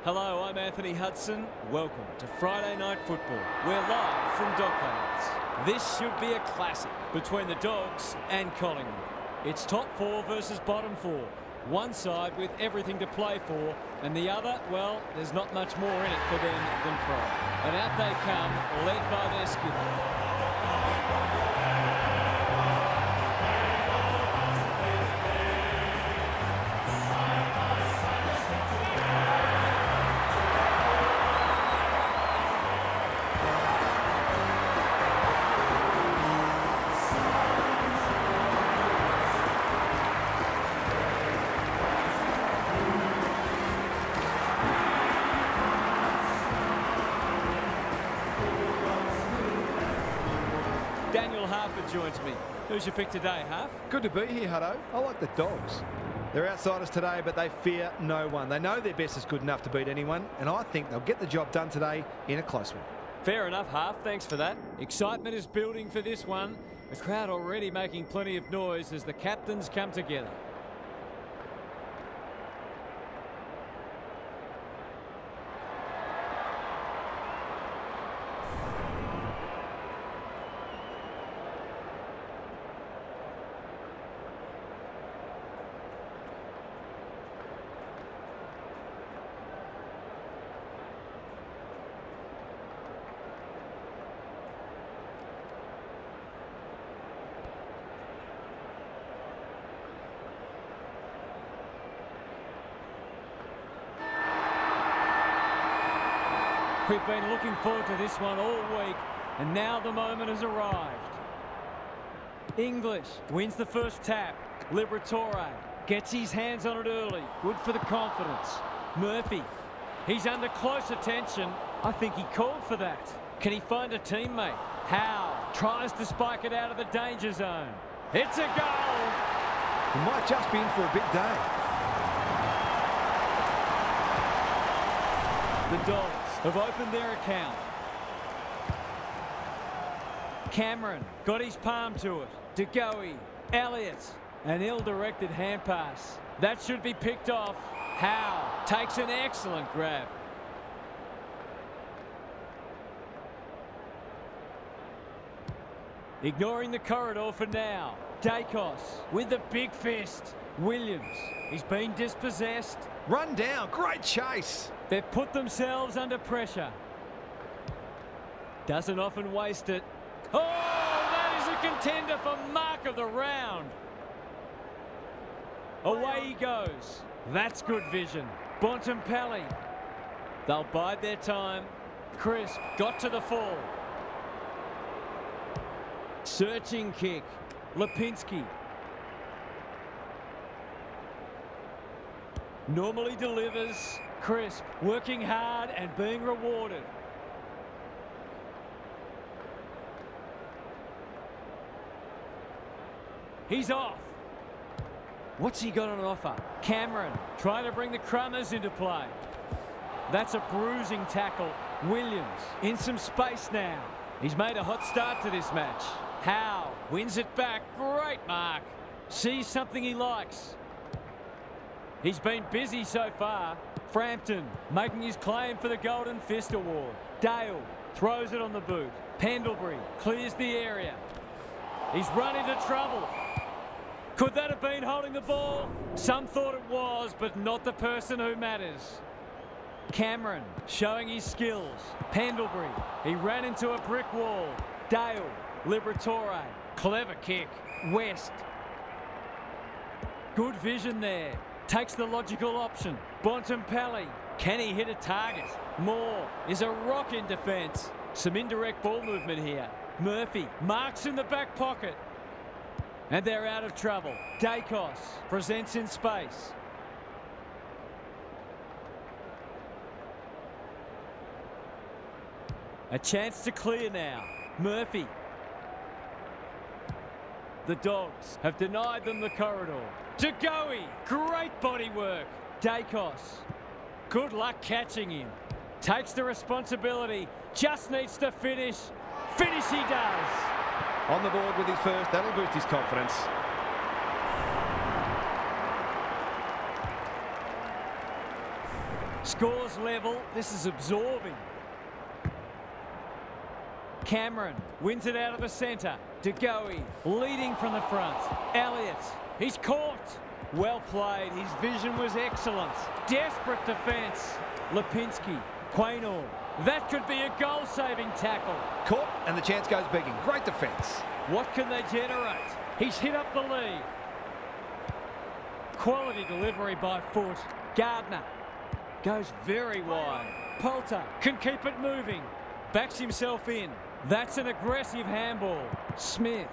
Hello, I'm Anthony Hudson. Welcome to Friday Night Football. We're live from Docklands. This should be a classic between the Dogs and Collingwood. It's top four versus bottom four. One side with everything to play for, and the other, well, there's not much more in it for them than pride. And out they come, led by their skipper. Joins me. Who's your pick today, Huff? Good to be here, Hutto. I like the Dogs. They're outsiders today, but they fear no one. They know their best is good enough to beat anyone, and I think they'll get the job done today in a close one. Fair enough, Huff. Thanks for that. Excitement is building for this one. The crowd already making plenty of noise as the captains come together. We've been looking forward to this one all week, and now the moment has arrived. English wins the first tap. Liberatore gets his hands on it early. Good for the confidence. Murphy, he's under close attention. I think he called for that. Can he find a teammate? Howe tries to spike it out of the danger zone. It's a goal! He might just be in for a big day. The Dogs have opened their account. Cameron got his palm to it. De Goey, Elliott, an ill-directed hand pass. That should be picked off. Howe takes an excellent grab. Ignoring the corridor for now. Dacos with the big fist. Williams, he's been dispossessed. Run down, great chase. They've put themselves under pressure. Doesn't often waste it. Oh, that is a contender for mark of the round. Away he goes. That's good vision. Bontempelli. They'll bide their time. Crisp got to the fall. Searching kick. Lipinski. Normally delivers. Crisp working hard and being rewarded. He's off. What's he got on offer? Cameron trying to bring the Crummers into play. That's a bruising tackle. Williams in some space now. He's made a hot start to this match. Howe wins it back. Great mark. Sees something he likes. He's been busy so far. Frampton making his claim for the Golden Fist Award. Dale throws it on the boot. Pendlebury clears the area. He's run into trouble. Could that have been holding the ball? Some thought it was, but not the person who matters. Cameron showing his skills. Pendlebury, he ran into a brick wall. Dale, Liberatore, clever kick. West. Good vision there. Takes the logical option. Bontempelli. Can he hit a target? Moore is a rock in defence. Some indirect ball movement here. Murphy marks in the back pocket. And they're out of trouble. Dacos presents in space. A chance to clear now. Murphy. The Dogs have denied them the corridor. De Goey, great body work. Dacos, good luck catching him. Takes the responsibility, just needs to finish. Finish he does. On the board with his first, that'll boost his confidence. Scores level. This is absorbing. Cameron wins it out of the centre. De Goey leading from the front. Elliott, he's caught. Well played. His vision was excellent. Desperate defence. Lipinski, Quaynor. That could be a goal-saving tackle. Caught, and the chance goes begging. Great defence. What can they generate? He's hit up the lead. Quality delivery by foot. Gardner goes very wide. Poulter can keep it moving. Backs himself in. That's an aggressive handball. Smith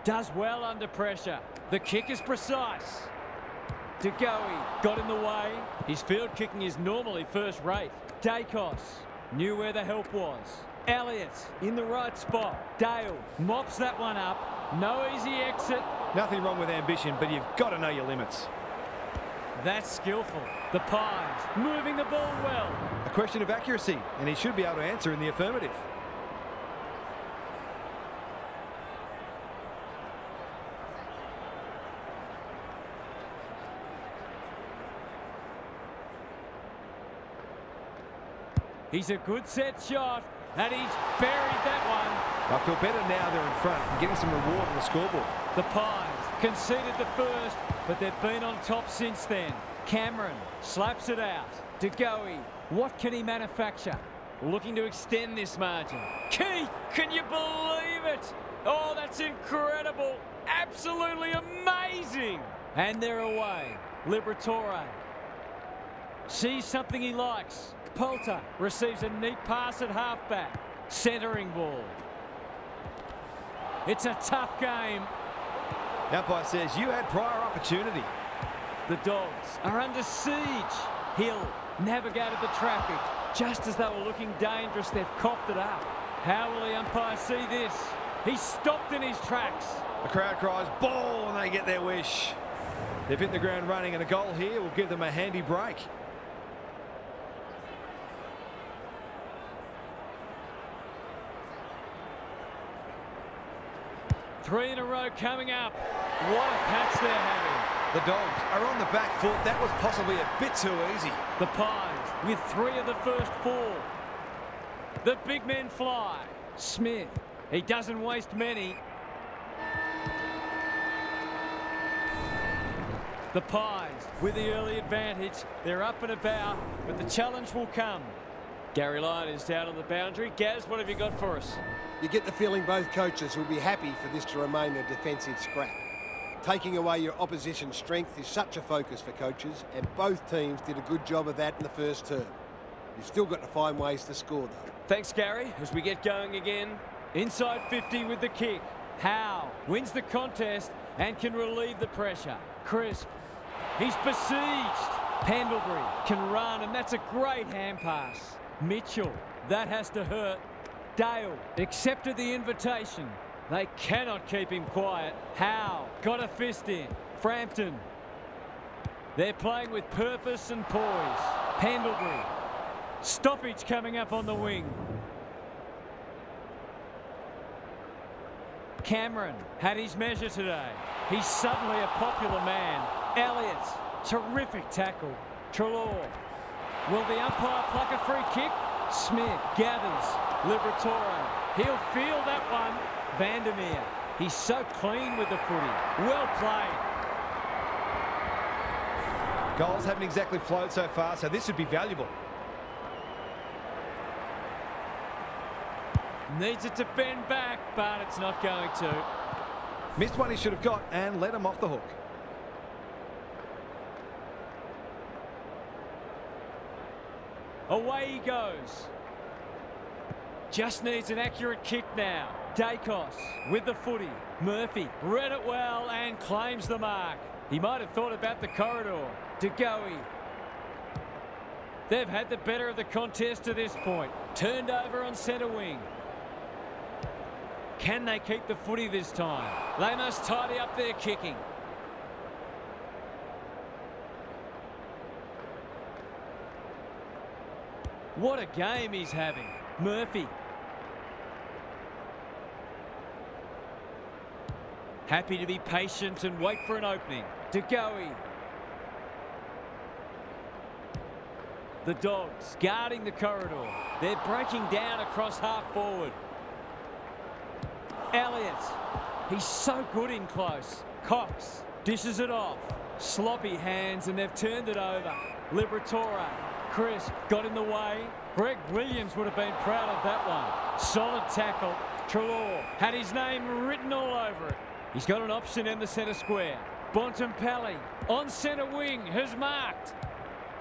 does well under pressure. The kick is precise. De Goey got in the way. His field kicking is normally first rate. Dacos knew where the help was. Elliott in the right spot. Dale mops that one up. No easy exit. Nothing wrong with ambition, but you've got to know your limits. That's skillful. The Pies moving the ball well. A question of accuracy, and he should be able to answer in the affirmative. He's a good set shot, and he's buried that one. I feel better now they're in front and getting some reward on the scoreboard. The Pies conceded the first, but they've been on top since then. Cameron slaps it out. De Goey, what can he manufacture? Looking to extend this margin. Keith, can you believe it? Oh, that's incredible. Absolutely amazing. And they're away. Liberatore sees something he likes. Poulter receives a neat pass at halfback. Centering ball. It's a tough game. Umpire says you had prior opportunity. The Dogs are under siege. Hill navigated the traffic. Just as they were looking dangerous, they've coughed it up. How will the umpire see this? He's stopped in his tracks. The crowd cries ball and they get their wish. They've hit the ground running, and a goal here will give them a handy break. Three in a row coming up. What a patch they're having. The Dogs are on the back foot. That was possibly a bit too easy. The Pies with 3 of the first 4. The big men fly. Smith, he doesn't waste many. The Pies with the early advantage. They're up and about, but the challenge will come. Gary Lyon is down on the boundary. Gaz, what have you got for us? You get the feeling both coaches will be happy for this to remain a defensive scrap. Taking away your opposition's strength is such a focus for coaches, and both teams did a good job of that in the first term. You've still got to find ways to score, though. Thanks, Gary. As we get going again, inside 50 with the kick. Howe wins the contest and can relieve the pressure. Crisp, he's besieged. Pendlebury can run, and that's a great hand pass. Mitchell, that has to hurt. Dale accepted the invitation. They cannot keep him quiet. Howe got a fist in. Frampton. They're playing with purpose and poise. Pendlebury. Stoppage coming up on the wing. Cameron had his measure today. He's suddenly a popular man. Elliott. Terrific tackle. Treloar. Will the umpire pluck a free kick? Smith gathers. Liberatore. He'll feel that one. Vandermeer. He's so clean with the footy. Well played. Goals haven't exactly flowed so far, so this would be valuable. Needs it to bend back, but it's not going to. Missed one he should have got and let him off the hook. Away he goes. Just needs an accurate kick now. Dacos with the footy. Murphy read it well and claims the mark. He might have thought about the corridor. De Goey. They've had the better of the contest to this point. Turned over on centre wing. Can they keep the footy this time? They must tidy up their kicking. What a game he's having. Murphy. Happy to be patient and wait for an opening. De Goey. The Dogs guarding the corridor. They're breaking down across half forward. Elliott. He's so good in close. Cox dishes it off. Sloppy hands, and they've turned it over. Liberatore. Crisp got in the way. Greg Williams would have been proud of that one. Solid tackle. Treloar had his name written all over it. He's got an option in the centre square. Bontempelli on centre wing has marked.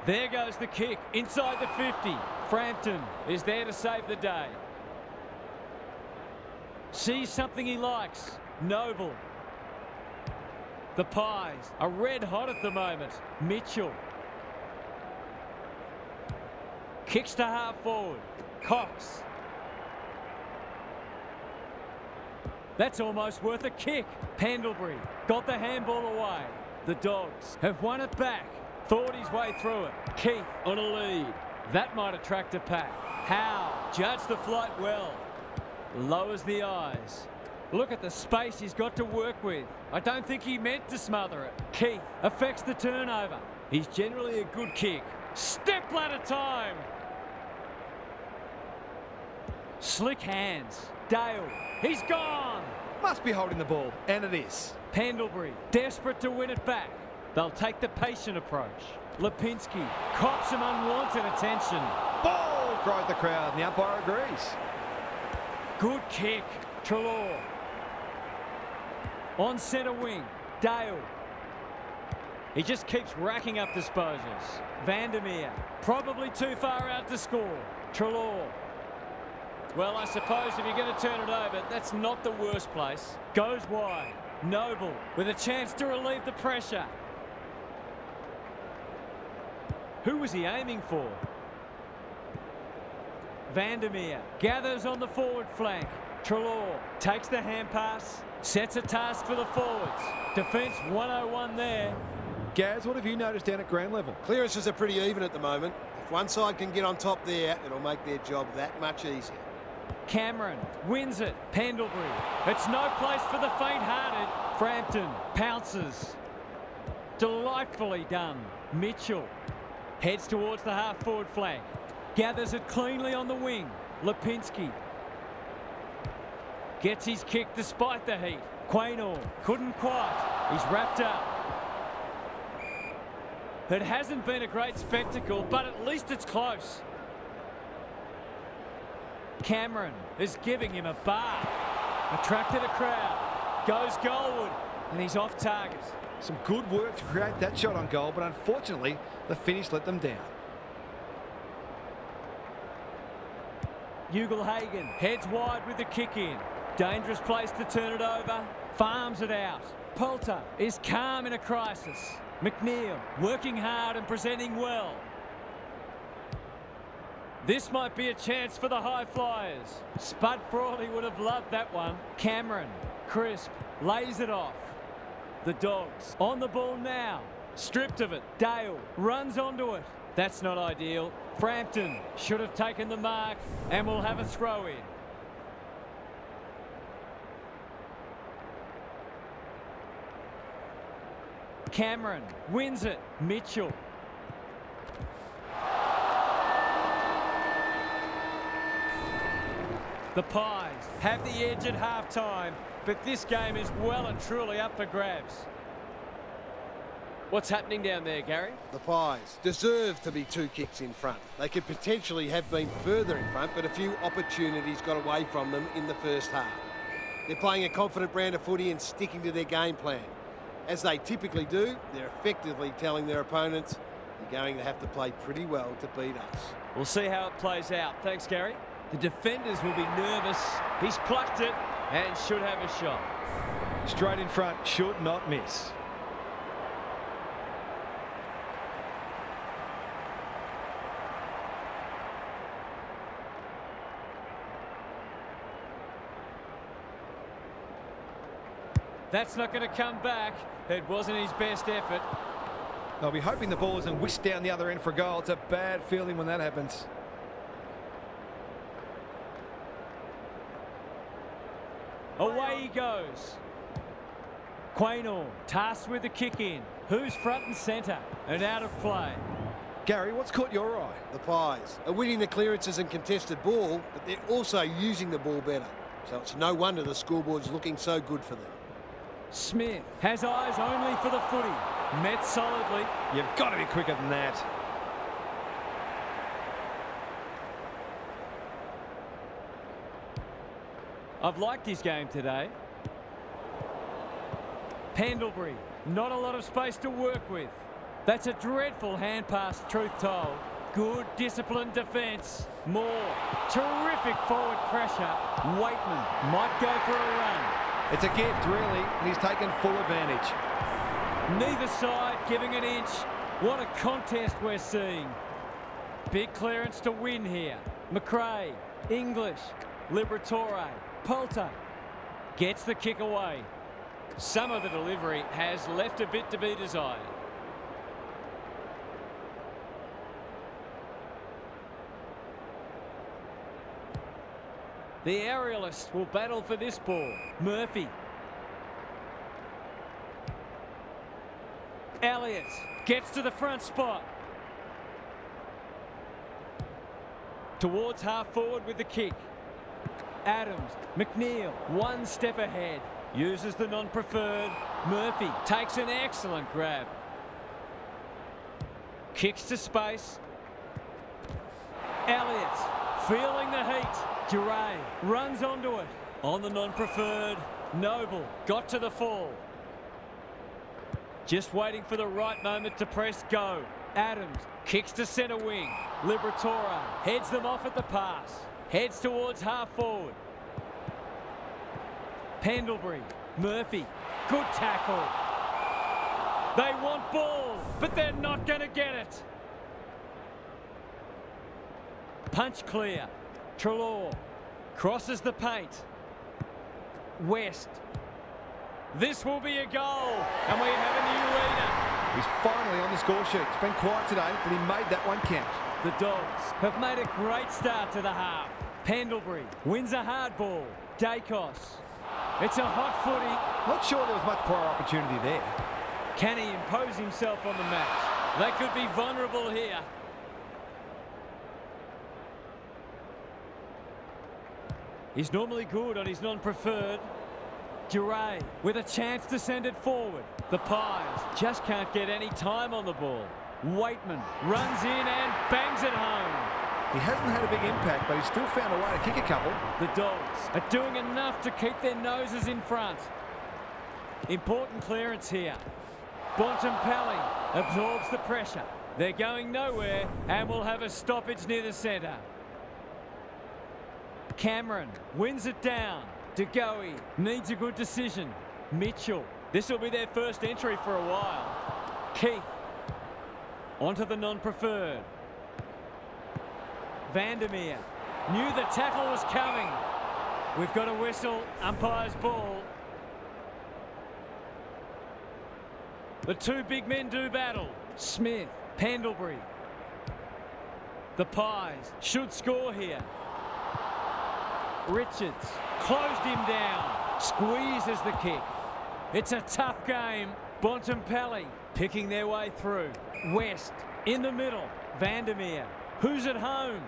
There goes the kick inside the 50. Frampton is there to save the day. Sees something he likes. Noble. The Pies are red hot at the moment. Mitchell. Kicks to half forward. Cox. That's almost worth a kick. Pendlebury got the handball away. The Dogs have won it back. Thought his way through it. Keith on a lead. That might attract a pack. Howe judged the flight well. Lowers the eyes. Look at the space he's got to work with. I don't think he meant to smother it. Keith affects the turnover. He's generally a good kick. Step ladder time. Slick hands. Dale. He's gone. Must be holding the ball, and it is. Pendlebury desperate to win it back. They'll take the patient approach. Lipinski cops some unwanted attention. Ball, cries the crowd, and the umpire agrees. Good kick. Treloar. On centre wing. Dale. He just keeps racking up disposals. Vandermeer probably too far out to score. Treloar. Well, I suppose if you're going to turn it over, that's not the worst place. Goes wide. Noble with a chance to relieve the pressure. Who was he aiming for? Vandermeer gathers on the forward flank. Treloar takes the hand pass, sets a task for the forwards. Defence 101 there. Gaz, what have you noticed down at ground level? Clearances are pretty even at the moment. If one side can get on top there, it'll make their job that much easier. Cameron wins it. Pendlebury. It's no place for the faint-hearted. Frampton pounces. Delightfully done. Mitchell heads towards the half-forward flank. Gathers it cleanly on the wing. Lipinski gets his kick despite the heat. Quaynor couldn't quite. He's wrapped up. It hasn't been a great spectacle, but at least it's close. Cameron is giving him a bar. Attracted a crowd. Goes goalward, and he's off target. Some good work to create that shot on goal, but unfortunately, the finish let them down. Ugelhagen heads wide with the kick in. Dangerous place to turn it over. Farms it out. Poulter is calm in a crisis. McNeil working hard and presenting well. This might be a chance for the high flyers. Spud Frawley would have loved that one. Cameron, crisp, lays it off. The Dogs on the ball now. Stripped of it. Dale runs onto it. That's not ideal. Frampton should have taken the mark and will have a throw in. Cameron wins it. Mitchell. The Pies have the edge at half-time, but this game is well and truly up for grabs. What's happening down there, Gary? The Pies deserve to be 2 kicks in front. They could potentially have been further in front, but a few opportunities got away from them in the first half. They're playing a confident brand of footy and sticking to their game plan. As they typically do, they're effectively telling their opponents, you're going to have to play pretty well to beat us. We'll see how it plays out. Thanks, Gary. The defenders will be nervous. He's plucked it and should have a shot. Straight in front, should not miss. That's not going to come back. It wasn't his best effort. They'll be hoping the ball isn't whisked down the other end for a goal. It's a bad feeling when that happens. Away he goes. Quaynor tasked with the kick in. Who's front and centre? And out of play. Gary, what's caught your eye? The Pies are winning the clearances and contested ball, but they're also using the ball better. So it's no wonder the scoreboard's looking so good for them. Smith has eyes only for the footy. Met solidly. You've got to be quicker than that. I've liked his game today. Pendlebury, not a lot of space to work with. That's a dreadful hand pass, truth told. Good, disciplined defence. More. Terrific forward pressure. Waitman might go for a run. It's a gift, really, and he's taken full advantage. Neither side giving an inch. What a contest we're seeing. Big clearance to win here. McRae, English, Liberatore, Poulter. Gets the kick away. Some of the delivery has left a bit to be desired. The aerialists will battle for this ball. Murphy. Elliott gets to the front spot. Towards half forward with the kick. Adams, McNeil, one step ahead. Uses the non-preferred. Murphy takes an excellent grab. Kicks to space. Elliott feeling the heat. Duray runs onto it. On the non-preferred. Noble got to the fall. Just waiting for the right moment to press go. Adams kicks to centre wing. Liberatore heads them off at the pass. Heads towards half forward. Pendlebury, Murphy, good tackle. They want ball, but they're not going to get it. Punch clear. Treloar crosses the paint. West. This will be a goal, and we have a new leader. He's finally on the score sheet. It's been quiet today, but he made that one count. The Dogs have made a great start to the half. Pendlebury wins a hard ball. Dacos. It's a hot footy. Not sure there was much prior opportunity there. Can he impose himself on the match? They could be vulnerable here. He's normally good on his non-preferred. Duray with a chance to send it forward. The Pies just can't get any time on the ball. Waitman runs in and bangs it home. He hasn't had a big impact, but he's still found a way to kick a couple. The Dogs are doing enough to keep their noses in front. Important clearance here. Bontempelli absorbs the pressure. They're going nowhere and will have a stoppage near the centre. Cameron wins it down. DeGoey needs a good decision. Mitchell. This will be their first entry for a while. Keith. Onto the non-preferred. Vandermeer. Knew the tackle was coming. We've got a whistle. Umpire's ball. The two big men do battle. Smith. Pendlebury. The Pies should score here. Richards closed him down. Squeezes the kick. It's a tough game. Bontempelli picking their way through. West in the middle. Vandermeer. Who's at home?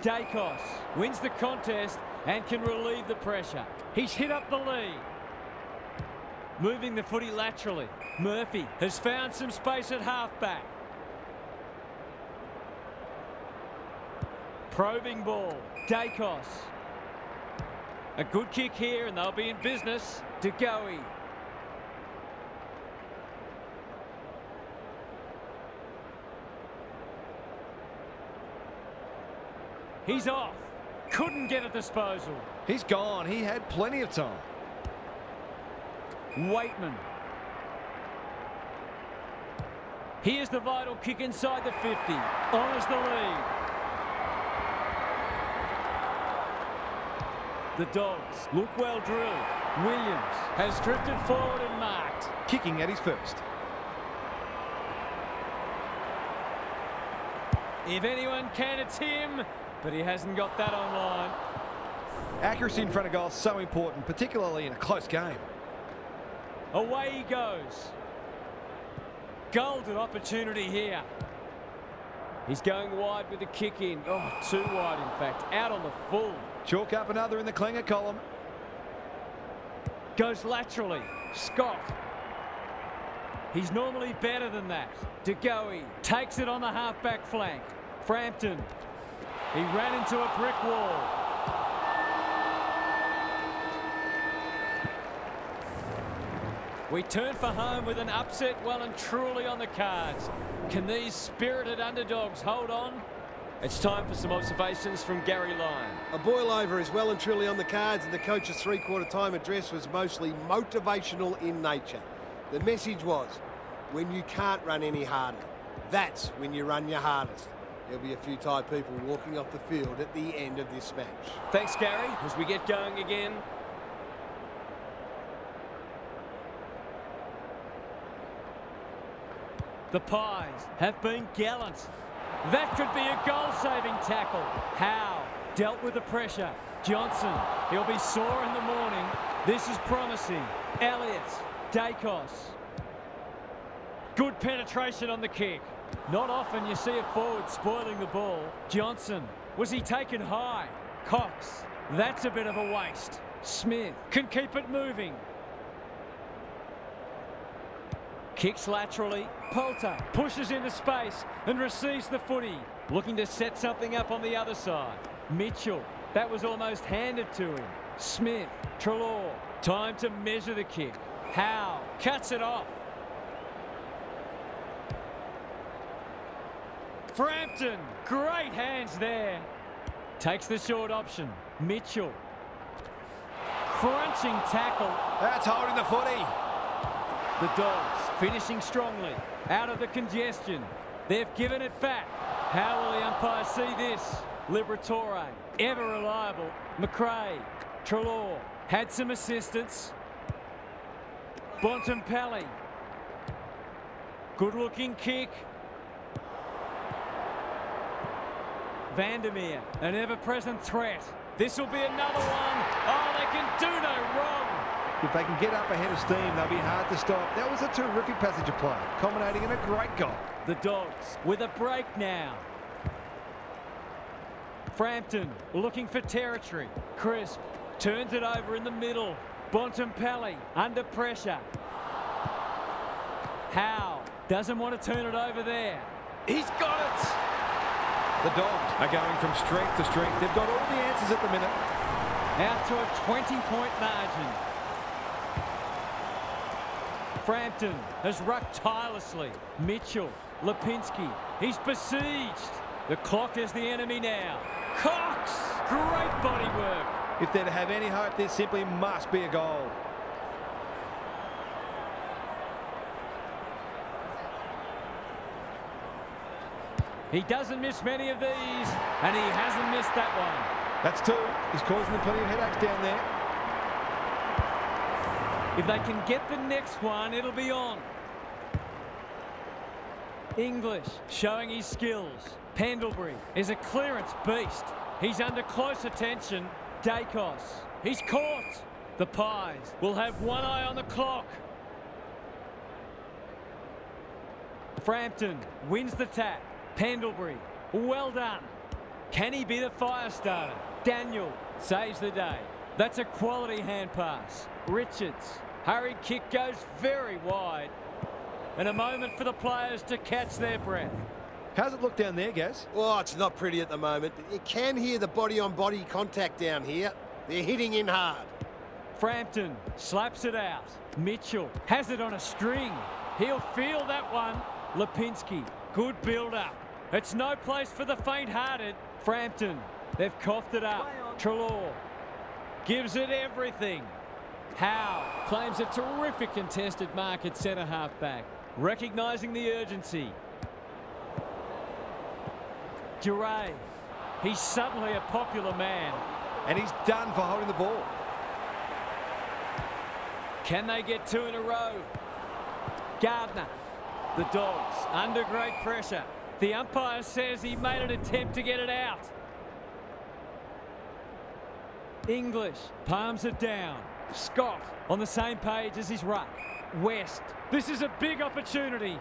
Dacos wins the contest and can relieve the pressure. He's hit up the lead. Moving the footy laterally. Murphy has found some space at halfback. Probing ball. Dacos. A good kick here and they'll be in business. DeGoey. He's off. Couldn't get a disposal. He's gone. He had plenty of time. Waitman. Here's the vital kick inside the 50. Honours the lead. The Dogs look well drilled. Williams has drifted forward and marked. Kicking at his first. If anyone can, it's him, but he hasn't got that online. Accuracy in front of goal is so important, particularly in a close game. Away he goes. Golden opportunity here. He's going wide with the kick in. Oh, too wide, in fact. Out on the full. Chalk up another in the Klinger column. Goes laterally. Scott. He's normally better than that. De Goey takes it on the half-back flank. Frampton. He ran into a brick wall. We turn for home with an upset well and truly on the cards. Can these spirited underdogs hold on? It's time for some observations from Gary Lyon. A boil-over is well and truly on the cards, and the coach's three-quarter time address was mostly motivational in nature. The message was, when you can't run any harder, that's when you run your hardest. There'll be a few tired people walking off the field at the end of this match. Thanks, Gary. As we get going again. The Pies have been gallant. That could be a goal-saving tackle. Howe dealt with the pressure. Johnson, he'll be sore in the morning. This is promising. Elliott, Dacos. Good penetration on the kick. Not often you see a forward spoiling the ball. Johnson, was he taken high? Cox, that's a bit of a waste. Smith can keep it moving. Kicks laterally. Poulter pushes into space and receives the footy. Looking to set something up on the other side. Mitchell, that was almost handed to him. Smith, Treloar, time to measure the kick. Howe cuts it off. Frampton, great hands there. Takes the short option. Mitchell. Crunching tackle. That's holding the footy. The Dogs finishing strongly. Out of the congestion. They've given it back. How will the umpire see this? Liberatore, ever reliable. McRae, Treloar, had some assistance. Bontempelli. Good looking kick. Vandermeer, an ever-present threat. This will be another one. Oh, they can do no wrong. If they can get up ahead of steam, they'll be hard to stop. That was a terrific passage of play, culminating in a great goal. The Dogs with a break now. Frampton looking for territory. Crisp turns it over in the middle. Bontempelli under pressure. Howe doesn't want to turn it over there. He's got it. The Dogs are going from strength to strength. They've got all the answers at the minute. Out to a 20-point margin. Frampton has rucked tirelessly. Mitchell, Lipinski, he's besieged. The clock is the enemy now. Cox, great body work. If they're to have any hope, there simply must be a goal. He doesn't miss many of these, and he hasn't missed that one. That's two. He's causing them plenty of headaches down there. If they can get the next one, it'll be on. English showing his skills. Pendlebury is a clearance beast. He's under close attention. Dacos, he's caught. The Pies will have one eye on the clock. Frampton wins the tap. Pendlebury, well done. Can he be the fire starter? Daniel saves the day. That's a quality hand pass. Richards, hurried kick goes very wide. And a moment for the players to catch their breath. How's it look down there, Gaz? Oh, it's not pretty at the moment. You can hear the body-on-body contact down here. They're hitting in hard. Frampton slaps it out. Mitchell has it on a string. He'll feel that one. Lipinski, good build-up. It's no place for the faint-hearted. Frampton, they've coughed it up. Treloar gives it everything. Howe claims a terrific contested mark at centre half-back, recognising the urgency. Duray, he's suddenly a popular man. And he's done for holding the ball. Can they get two in a row? Gardner. The Dogs under great pressure. The umpire says he made an attempt to get it out. English palms it down. Scott on the same page as his ruck. West. This is a big opportunity.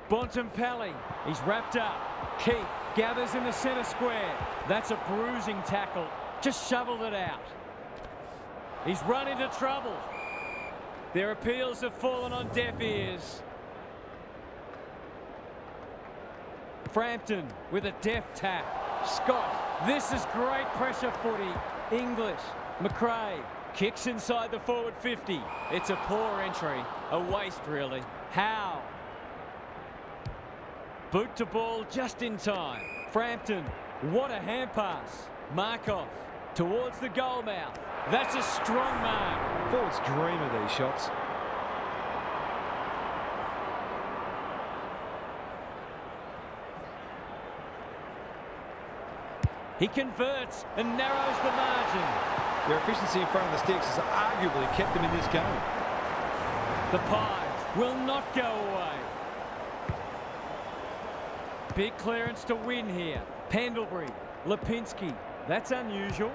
Bontempelli, he's wrapped up. Keith gathers in the centre square. That's a bruising tackle. Just shoveled it out. He's run into trouble. Their appeals have fallen on deaf ears. Frampton with a deft tap. Scott, this is great pressure footy. English, McRae, kicks inside the forward 50. It's a poor entry, a waste really. Howe. Boot to ball just in time. Frampton, what a hand pass. Markov towards the goal mouth. That's a strong mark. Forwards dream of these shots. He converts and narrows the margin. Their efficiency in front of the sticks has arguably kept them in this game. The Pies will not go away. Big clearance to win here. Pendlebury, Lipinski. That's unusual.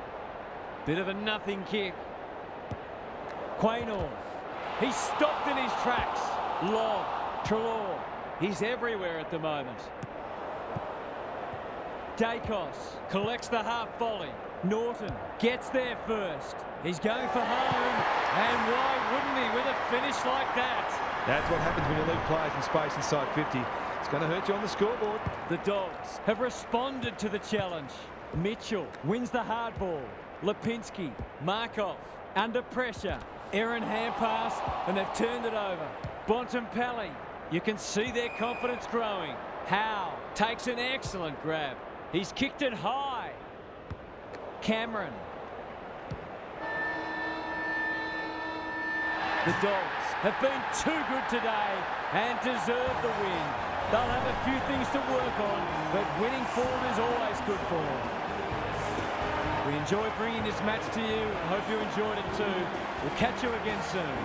Bit of a nothing kick. Quaynor. He's stopped in his tracks. Long. Trelaw. He's everywhere at the moment. Dacos collects the half volley. Norton gets there first. He's going for home. And why wouldn't he with a finish like that? That's what happens when you leave players in space inside 50. It's going to hurt you on the scoreboard. The Dogs have responded to the challenge. Mitchell wins the hard ball. Lipinski, Markov, under pressure. Errant hand pass, and they've turned it over. Bontempelli, you can see their confidence growing. Howe takes an excellent grab. He's kicked it high. Cameron. The Dogs have been too good today and deserve the win. They'll have a few things to work on, but winning forward is always good for them. We enjoy bringing this match to you. I hope you enjoyed it too. We'll catch you again soon.